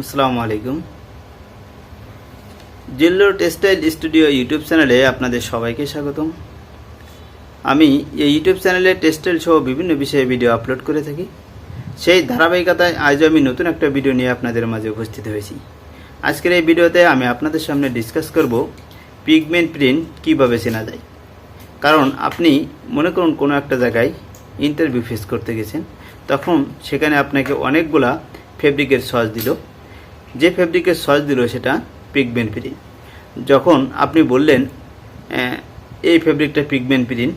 আসসালামু আলাইকুম। জিল্লোর textile studio YouTube চ্যানেলে আপনাদের সবাইকে স্বাগতম। আমি এই ইউটিউব চ্যানেলে টেক্সটাইল সহ বিভিন্ন বিষয়ে ভিডিও আপলোড করে থাকি। সেই ধারাবাহিকতায় আজও আমি নতুন একটা ভিডিও নিয়ে আপনাদের মাঝে উপস্থিত হয়েছি। আজকের এই ভিডিওতে আমি আপনাদের সামনে ডিসকাস করব পিগমেন্ট প্রিন্ট কীভাবে চেনা যায়। কারণ আপনি মনে করুন কোনো একটা জায়গায় ইন্টারভিউ ফেস করতে গেছেন, তখন সেখানে আপনাকে অনেকগুলা ফেব্রিকের সস দিল। যে ফেব্রিকের সস দিল সেটা পিগমেন্ট প্রিন্ট। যখন আপনি বললেন এই ফেব্রিকটা পিগমেন্ট প্রিন্ট,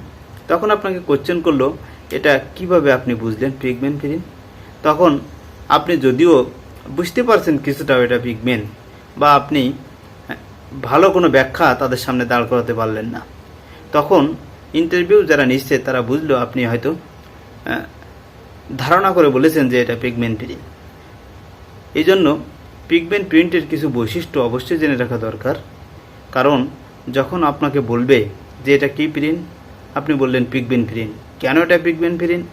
তখন আপনাকে কোশ্চেন করলো এটা কিভাবে আপনি বুঝলেন পিগমেন্ট প্রিন্ট। তখন আপনি যদিও বুঝতে পারছেন কিছুটা এটা পিগমেন্ট, বা আপনি ভালো কোনো ব্যাখ্যা তাদের সামনে দাঁড় করাতে পারলেন না, তখন ইন্টারভিউ যারা নিচ্ছে তারা বুঝলো আপনি হয়তো ধারণা করে বলেছেন যে এটা পিগমেন্ট প্রিন্ট। এই জন্য পিগমেন্ট প্রিন্টের কিছু বৈশিষ্ট্য অবশ্যই জেনে রাখা দরকার। কারণ যখন আপনাকে বলবে যে এটা কী প্রিন্ট, আপনি বললেন পিগমেন্ট প্রিন্ট, কেন এটা পিগমেন্ট প্রিন্ট,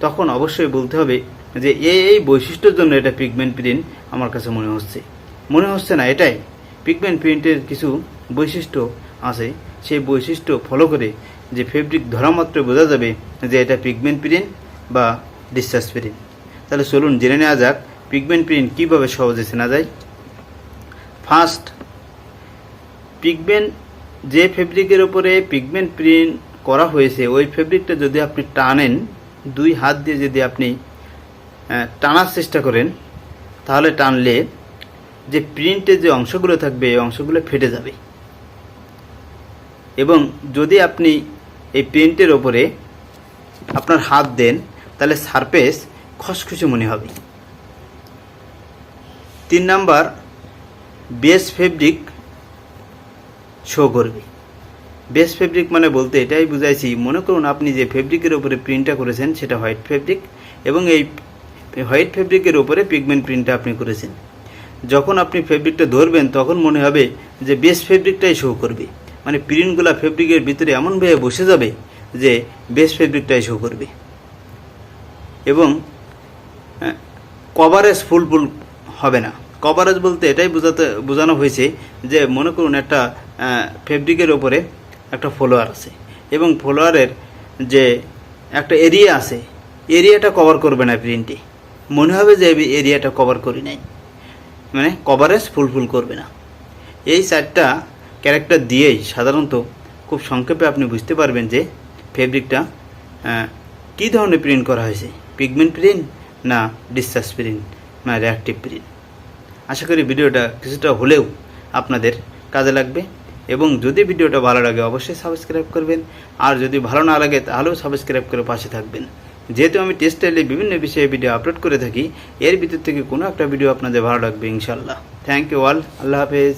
তখন অবশ্যই বলতে হবে যে এই বৈশিষ্ট্যের জন্য এটা পিগমেন্ট প্রিন্ট আমার কাছে মনে হচ্ছে না। এটাই পিগমেন্ট প্রিন্টের কিছু বৈশিষ্ট্য আছে, সেই বৈশিষ্ট্য ফলো করে যে ফেব্রিক ধরা মাত্র বোঝা যাবে যে এটা পিগমেন্ট প্রিন্ট বা ডিসচার্জ প্রিন্ট। তাহলে চলুন জেনে নেওয়া যাক পিগমেন্ট প্রিন্ট কীভাবে সহজে চেনা যায়। ফার্স্ট, পিগমেন্ট যে ফেব্রিকের উপরে পিগমেন্ট প্রিন্ট করা হয়েছে ওই ফেব্রিকটা যদি আপনি টানেন, দুই হাত দিয়ে যদি আপনি টানার চেষ্টা করেন, তাহলে টানলে যে প্রিন্টের যে অংশগুলো থাকবে এই অংশগুলো ফেটে যাবে। এবং যদি আপনি এই প্রিন্টের ওপরে আপনার হাত দেন, তাহলে সারফেস খসখসে মনে হবে। 3 নাম্বার, বেস ফেব্রিক শো করবে। বেস ফেব্রিক মানে বলতে এটাই বুঝাইছি, মনে করুন আপনি যে ফেব্রিকের উপরে প্রিন্টটা করেছেন সেটা হোয়াইট ফেব্রিক, এবং এই হোয়াইট ফেব্রিকের উপরে পিগমেন্ট প্রিন্টটা আপনি করেছেন। যখন আপনি ফেব্রিকটা ধরবেন তখন মনে হবে যে বেস ফেব্রিকটাই শো করবে, মানে প্রিন্টগুলো ফেব্রিকের ভিতরে এমনভাবে বসে যাবে যে বেস ফেব্রিকটাই শো করবে। এবং কভারেজ ফুল হবে না। কভারেজ বলতে এটাই বোঝানো হয়েছে যে মনে করুন একটা ফেব্রিকের ওপরে একটা ফলোয়ার আছে, এবং ফলোয়ারের যে একটা এরিয়া আছে, এরিয়াটা কভার করবে না প্রিন্টে, মনে হবে যে এরিয়াটা কভার করি নাই, মানে কভারেজ ফুল করবে না। এই 4টা ক্যারেক্টার দিয়েই সাধারণত খুব সংক্ষেপে আপনি বুঝতে পারবেন যে ফেব্রিকটা কী ধরনের প্রিন্ট করা হয়েছে, পিগমেন্ট প্রিন্ট না ডিসচার্জ প্রিন্ট না রিঅ্যাক্টিভ প্রিন্ট। আশা করি ভিডিওটা কিছুটা হলেও আপনাদের কাজে লাগবে, এবং যদি ভিডিওটা ভালো লাগে অবশ্যই সাবস্ক্রাইব করবেন, আর যদি ভালো না লাগে তাহলেও সাবস্ক্রাইব করে পাশে থাকবেন। যেহেতু আমি টেক্সটাইলে বিভিন্ন বিষয়ে ভিডিও আপলোড করে থাকি, এর ভিতর থেকে কোনো একটা ভিডিও আপনাদের ভালো লাগবে ইনশাল্লাহ। Thank you all. আল্লাহ হাফেজ।